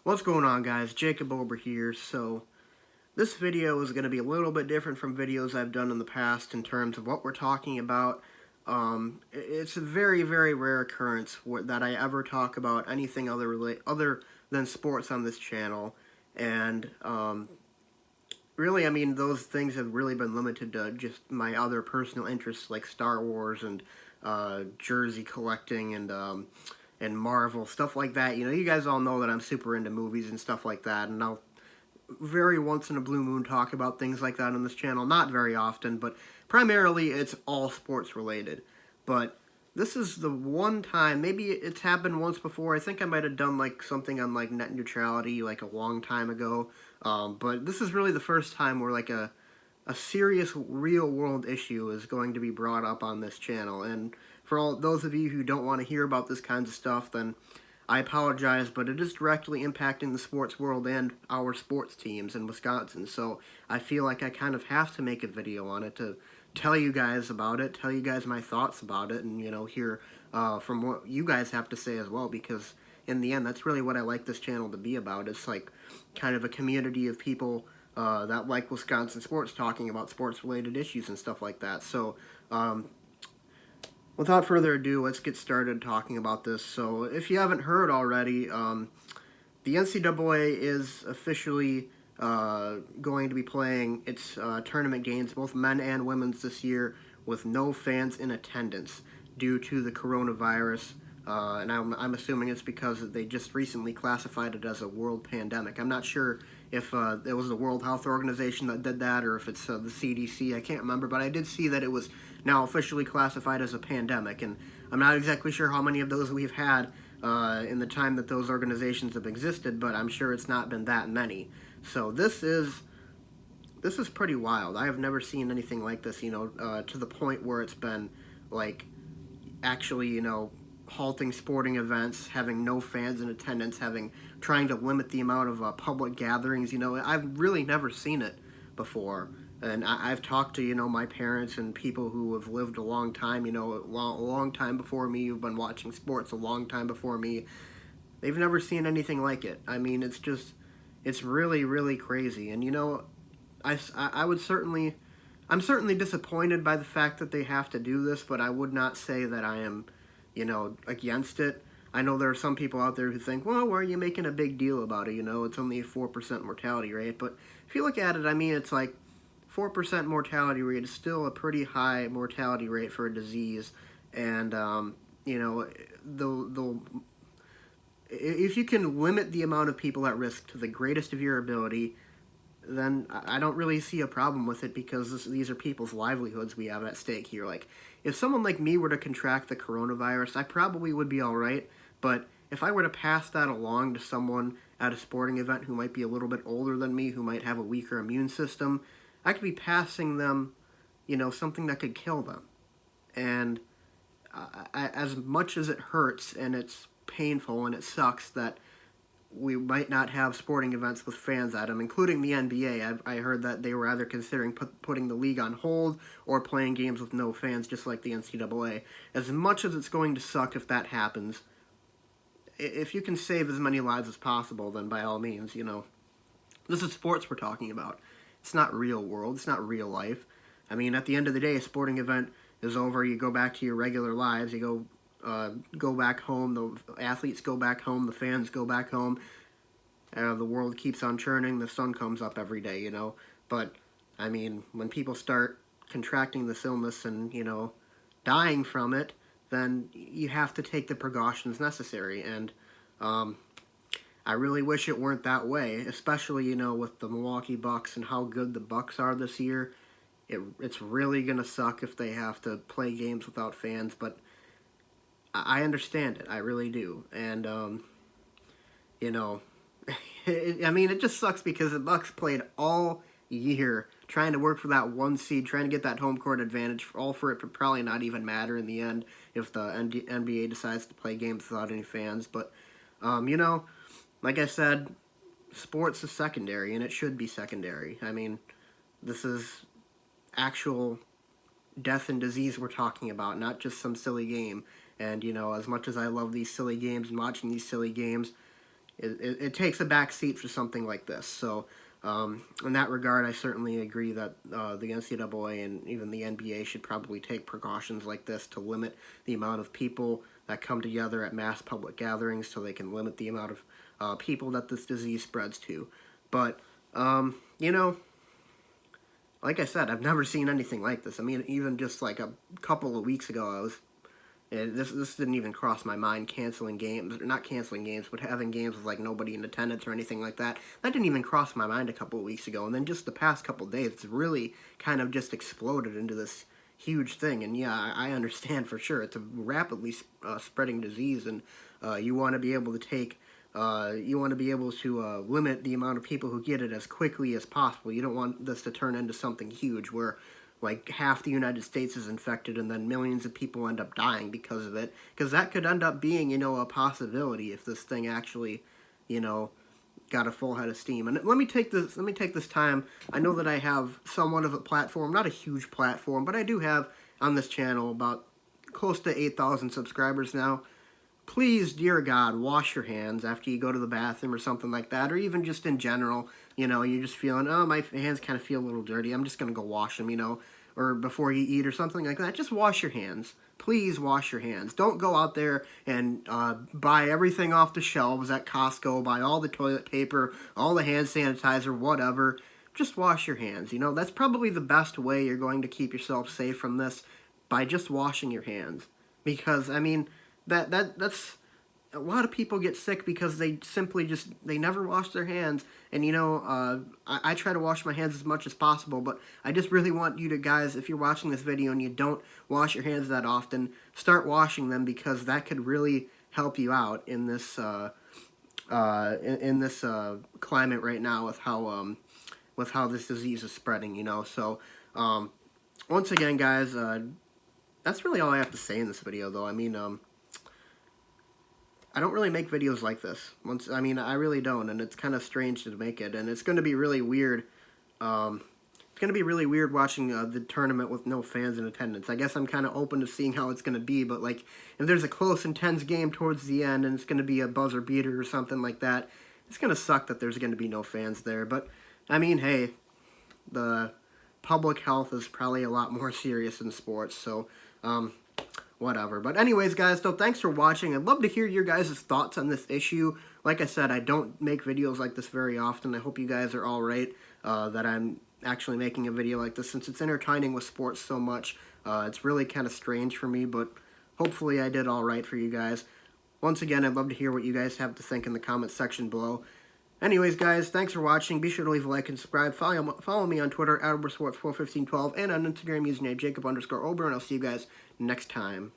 What's going on, guys? Jacob over here. So this video is going to be a little bit different from videos I've done in the past in terms of what we're talking about. It's a very, very rare occurrence that I ever talk about anything other than sports on this channel. And really, I mean, those things have really been limited to just my other personal interests like Star Wars and jersey collecting and Marvel, stuff like that. You guys all know that I'm super into movies and stuff like that, and I'll very once in a blue moon talk about things like that on this channel. Not very often, but primarily it's all sports related. But this is the one time, maybe it's happened once before. I think I might have done like something on like net neutrality like a long time ago. But this is really the first time where like a serious real world issue is going to be brought up on this channel. And for all those of you who don't want to hear about this kinds of stuff, then I apologize, but it is directly impacting the sports world and our sports teams in Wisconsin. So I feel like I kind of have to make a video on it to tell you guys about it, tell you guys my thoughts about it, and hear from what you guys have to say as well, because in the end, that's really what I like this channel to be about. It's like kind of a community of people that like Wisconsin sports, talking about sports-related issues and stuff like that. So without further ado, let's get started talking about this. So if you haven't heard already, the NCAA is officially going to be playing its tournament games, both men and women's, this year with no fans in attendance due to the coronavirus. And I'm assuming it's because they just recently classified it as a world pandemic. I'm not sure if it was the World Health Organization that did that or if it's the CDC. I can't remember, but I did see that it was now officially classified as a pandemic. And I'm not exactly sure how many of those we've had in the time that those organizations have existed, but I'm sure it's not been that many. So this is pretty wild. I have never seen anything like this, to the point where it's been like actually, halting sporting events, having no fans in attendance, trying to limit the amount of public gatherings. I've really never seen it before. And I've talked to, my parents and people who have lived a long time, a long time before me, who've been watching sports a long time before me. They've never seen anything like it. I mean, it's really, really crazy. And, I'm certainly disappointed by the fact that they have to do this, but I would not say that I am, against it. I know there are some people out there who think, well, why are you making a big deal about it? It's only a 4% mortality rate. But if you look at it, I mean, it's like 4% mortality rate is still a pretty high mortality rate for a disease. And, if you can limit the amount of people at risk to the greatest of your ability, then I don't really see a problem with it, because these are people's livelihoods we have at stake here. Like, if someone like me were to contract the coronavirus, I probably would be all right, but if I were to pass that along to someone at a sporting event who might be a little bit older than me, who might have a weaker immune system, I could be passing them, something that could kill them. And as much as it hurts and it's painful and it sucks that we might not have sporting events with fans at them, including the NBA. I heard that they were either considering putting the league on hold or playing games with no fans, just like the NCAA. As much as it's going to suck if that happens, if you can save as many lives as possible, then by all means, This is sports we're talking about. It's not real world. It's not real life. I mean, at the end of the day, a sporting event is over. You go back to your regular lives. You go back home, the athletes go back home, the fans go back home, the world keeps on churning, the sun comes up every day, But, I mean, when people start contracting this illness and, dying from it, then you have to take the precautions necessary. And I really wish it weren't that way, especially, with the Milwaukee Bucks and how good the Bucks are this year. It's really going to suck if they have to play games without fans, but I understand it. I really do. And, I mean, it just sucks because the Bucks played all year trying to work for that one seed, trying to get that home court advantage, all for it to probably not even matter in the end if the NBA decides to play games without any fans. But, like I said, sports is secondary, and it should be secondary. I mean, this is actual death and disease we're talking about, not just some silly game. And, as much as I love these silly games and watching these silly games, it takes a back seat for something like this. So in that regard, I certainly agree that the NCAA and even the NBA should probably take precautions like this to limit the amount of people that come together at mass public gatherings, so they can limit the amount of people that this disease spreads to. But you know, like I said, I've never seen anything like this. I mean, even just like a couple of weeks ago, this didn't even cross my mind, canceling games, or not canceling games, but having games with like nobody in attendance or anything like that. That didn't even cross my mind a couple of weeks ago. And then just the past couple of days, it's really kind of just exploded into this huge thing. And yeah, I understand for sure it's a rapidly spreading disease, and you want to be able to limit the amount of people who get it as quickly as possible. You don't want this to turn into something huge where like half the United States is infected and then millions of people end up dying because of it. Because that could end up being, a possibility if this thing actually, got a full head of steam. And let me take this time. I know that I have somewhat of a platform, not a huge platform, but I do have on this channel about close to 8,000 subscribers now. Please, dear God, wash your hands after you go to the bathroom or something like that, or even just in general. You're just feeling, oh, my hands kind of feel a little dirty. I'm just going to go wash them, or before you eat or something like that. Just wash your hands. Please wash your hands. Don't go out there and buy everything off the shelves at Costco, buy all the toilet paper, all the hand sanitizer, whatever. Just wash your hands. That's probably the best way you're going to keep yourself safe from this, by just washing your hands. Because, I mean, that's a lot of people get sick because they simply they never wash their hands. And I try to wash my hands as much as possible, but I just really want you to guys, if you're watching this video and you don't wash your hands that often, start washing them, because that could really help you out in this in this climate right now with how this disease is spreading. So once again, guys, that's really all I have to say in this video, though. I mean, I don't really make videos like this. I really don't, and it's kind of strange to make it, and it's going to be really weird. It's going to be really weird watching the tournament with no fans in attendance. I guess I'm kind of open to seeing how it's going to be, but like, if there's a close, intense game towards the end, and it's going to be a buzzer beater or something like that, it's going to suck that there's going to be no fans there. But I mean, hey, the public health is probably a lot more serious than sports, so whatever. But anyways, guys, so thanks for watching. I'd love to hear your guys' thoughts on this issue. Like I said, I don't make videos like this very often. I hope you guys are all right that I'm actually making a video like this, since it's intertwining with sports so much. It's really kind of strange for me, but hopefully I did all right for you guys. Once again, I'd love to hear what you guys have to think in the comments section below. Anyways, guys, thanks for watching. Be sure to leave a like and subscribe. Follow me on Twitter, @Sports41512, and on Instagram username Jacob_Ober, and I'll see you guys next time.